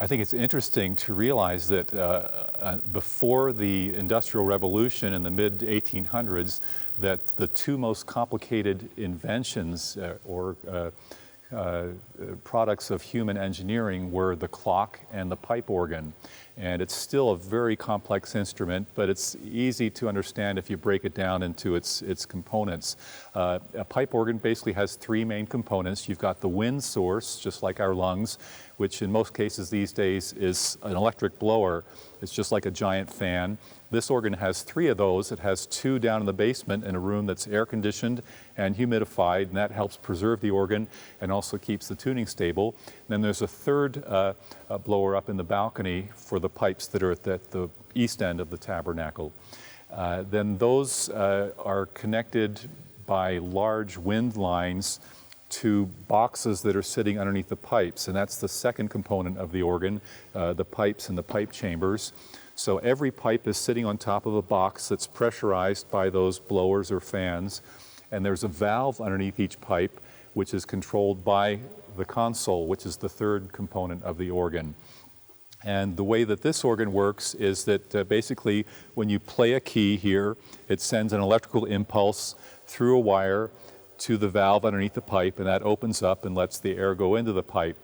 I think it's interesting to realize that before the Industrial Revolution in the mid-1800s, that the two most complicated inventions or products of human engineering were the clock and the pipe organ. And it's still a very complex instrument, but it's easy to understand if you break it down into its components. A pipe organ basically has three main components. You've got the wind source, just like our lungs, which in most cases these days is an electric blower. It's just like a giant fan. This organ has three of those. It has two down in the basement in a room that's air conditioned and humidified, and that helps preserve the organ and also keeps the tuning stable. And then there's a third blower up in the balcony for the pipes that are at the east end of the tabernacle. Then those are connected by large wind lines to boxes that are sitting underneath the pipes, and that's the second component of the organ, the pipes and the pipe chambers. So every pipe is sitting on top of a box that's pressurized by those blowers or fans, and there's a valve underneath each pipe which is controlled by the console, which is the third component of the organ. And the way that this organ works is that basically when you play a key here, it sends an electrical impulse through a wire to the valve underneath the pipe, and that opens up and lets the air go into the pipe.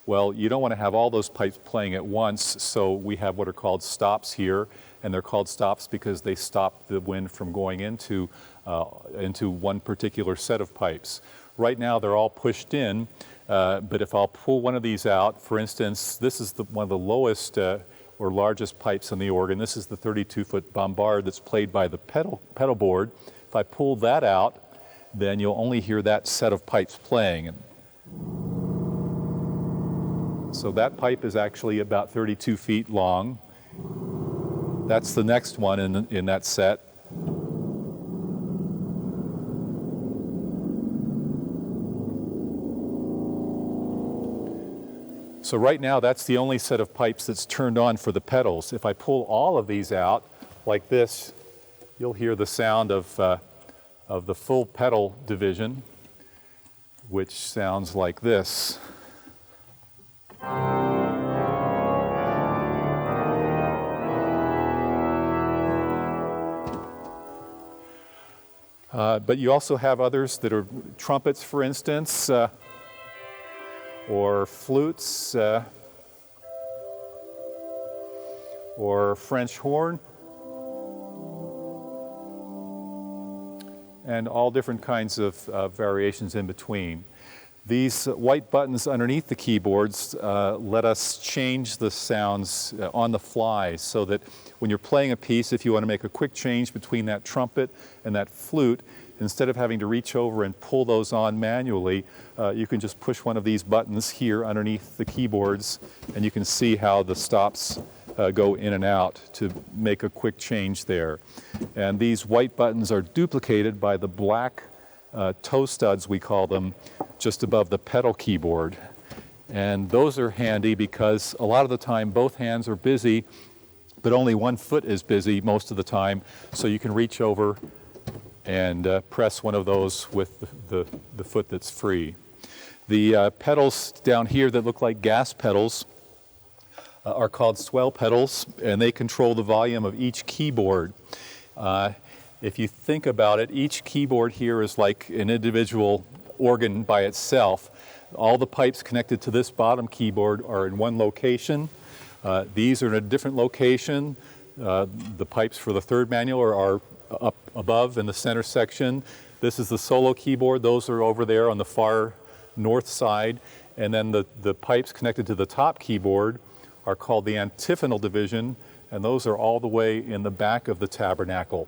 Well, you don't want to have all those pipes playing at once, so we have what are called stops here, and they're called stops because they stop the wind from going into one particular set of pipes. Right now they're all pushed in, but if I'll pull one of these out, for instance, this is one of the lowest or largest pipes on the organ. This is the 32-foot bombard that's played by the pedal board. If I pull that out, then you'll only hear that set of pipes playing. So that pipe is actually about 32 feet long. That's the next one in that set. So right now that's the only set of pipes that's turned on for the pedals. If I pull all of these out like this, you'll hear the sound of the full pedal division, which sounds like this. But you also have others that are trumpets, for instance, or flutes, or French horn, and all different kinds of variations in between. These white buttons underneath the keyboards let us change the sounds on the fly, so that when you're playing a piece, if you want to make a quick change between that trumpet and that flute, instead of having to reach over and pull those on manually, you can just push one of these buttons here underneath the keyboards, and you can see how the stops go in and out to make a quick change there. And these white buttons are duplicated by the black toe studs, we call them, just above the pedal keyboard. And those are handy because a lot of the time both hands are busy, but only one foot is busy most of the time, so you can reach over and press one of those with the foot that's free. The pedals down here that look like gas pedals are called swell pedals, and they control the volume of each keyboard. If you think about it, each keyboard here is like an individual organ by itself. All the pipes connected to this bottom keyboard are in one location. These are in a different location. The pipes for the third manual are up above in the center section. This is the solo keyboard. Those are over there on the far north side. And then the pipes connected to the top keyboard are called the antiphonal division, and those are all the way in the back of the tabernacle.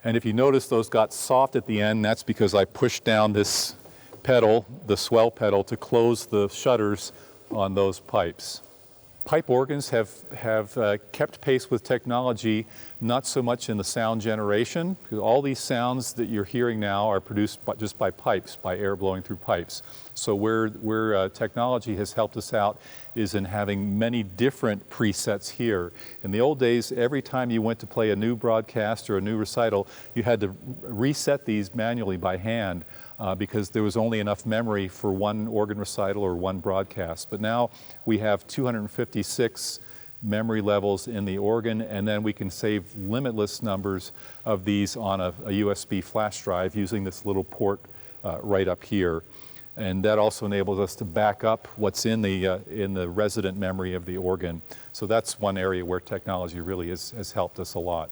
And if you notice, those got soft at the end. That's because I pushed down this pedal, the swell pedal, to close the shutters on those pipes. Pipe organs have kept pace with technology, not so much in the sound generation, because all these sounds that you're hearing now are produced just by pipes, by air blowing through pipes. So where technology has helped us out is in having many different presets here. In the old days, every time you went to play a new broadcast or a new recital, you had to reset these manually by hand because there was only enough memory for one organ recital or one broadcast. But now we have 256 memory levels in the organ, and then we can save limitless numbers of these on a USB flash drive using this little port right up here. And that also enables us to back up what's in the resident memory of the organ. So that's one area where technology really has helped us a lot.